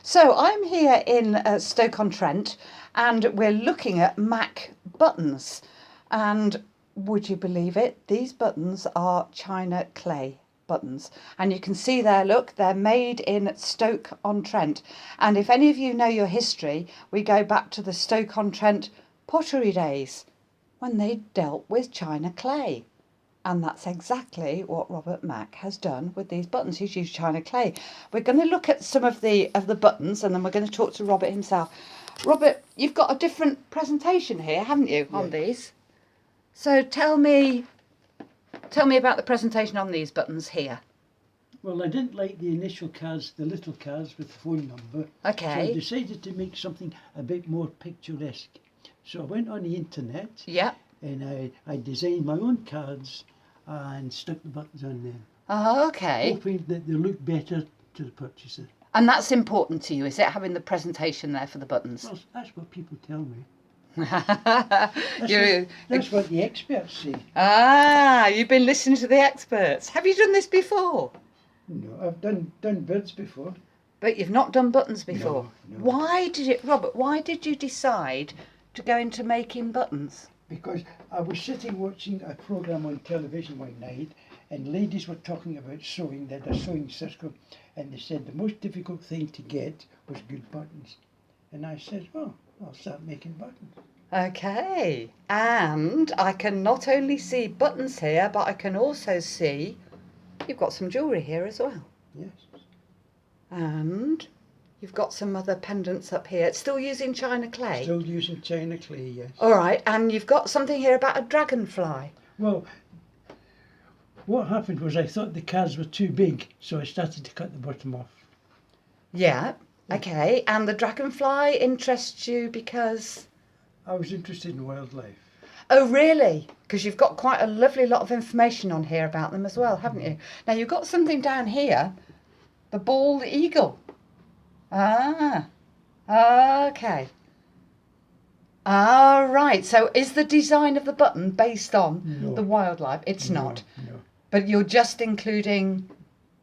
So I'm here in Stoke-on-Trent and we're looking at Mac buttons. And would you believe it? These buttons are China clay buttons. And you can see there, look, they're made in Stoke-on-Trent. And if any of you know your history, we go back to the Stoke-on-Trent pottery days when they dealt with China clay. And that's exactly what Robert Mack has done with these buttons. He's used China clay. We're going to look at some of the buttons and then we're going to talk to Robert himself. Robert, you've got a different presentation here, haven't you, on these? So tell me about the presentation on these buttons here. Well, I didn't like the initial cards, the little cards with the phone number. Okay. So I decided to make something a bit more picturesque. So I went on the internet. Yeah. And I designed my own cards and stuck the buttons on them. Oh, okay. Hoping that they look better to the purchaser. And that's important to you, is it, having the presentation there for the buttons? Well, that's what people tell me. That's what the experts say. Ah, you've been listening to the experts. Have you done this before? No, I've done birds before. But you've not done buttons before? No. Robert, why did you decide to go into making buttons? Because I was sitting watching a programme on television one night and ladies were talking about sewing. They had a sewing circle and they said the most difficult thing to get was good buttons. And I said, well, I'll start making buttons. Okay, and I can not only see buttons here, but I can also see you've got some jewellery here as well. Yes. And you've got some other pendants up here. It's still using China clay? Still using China clay, yes. All right, and you've got something here about a dragonfly. Well, what happened was I thought the cards were too big, so I started to cut the bottom off. Yeah, okay. And the dragonfly interests you because? I was interested in wildlife. Oh, really? Because you've got quite a lovely lot of information on here about them as well, haven't you? Now, you've got something down here, the bald eagle. Ah, okay. Ah, right. So is the design of the button based on the wildlife? It's not. No. But you're just including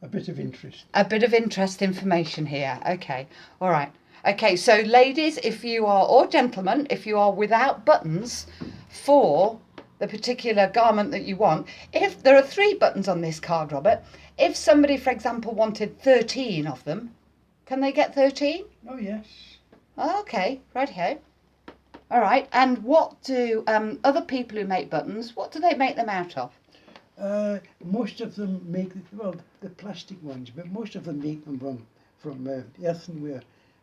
a bit of interest. A bit of interest information here. Okay. All right. Okay. So ladies, if you are, or gentlemen, if you are without buttons for the particular garment that you want, if there are 3 buttons on this card, Robert, if somebody, for example, wanted 13 of them, can they get 13? Oh, yes. Okay, right here. All right, and what do other people who make buttons, what do they make them out of? Most of them make, the plastic ones, but most of them make them from earthenware.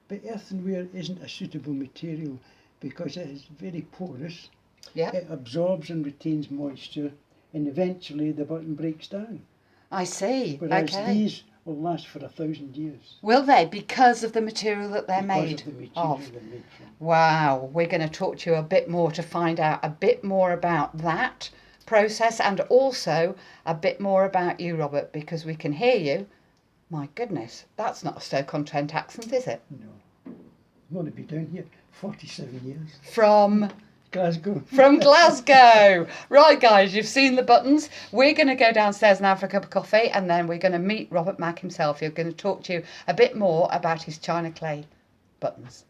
But earthenware isn't a suitable material because it is very porous. Yeah. It absorbs and retains moisture, and eventually the button breaks down. I see. Whereas okay. these will last for 1,000 years. Will they? Because of the material that they're made Because of the material they're made from. Wow. We're going to talk to you a bit more to find out a bit more about that process and also a bit more about you, Robert, because we can hear you. My goodness, that's not a Stoke-on-Trent accent, is it? No. I've only been down here 47 years. From? Glasgow. From Glasgow. Right, guys, you've seen the buttons. We're going to go downstairs now for a cup of coffee and then we're going to meet Robert Mack himself. He's going to talk to you a bit more about his China clay buttons.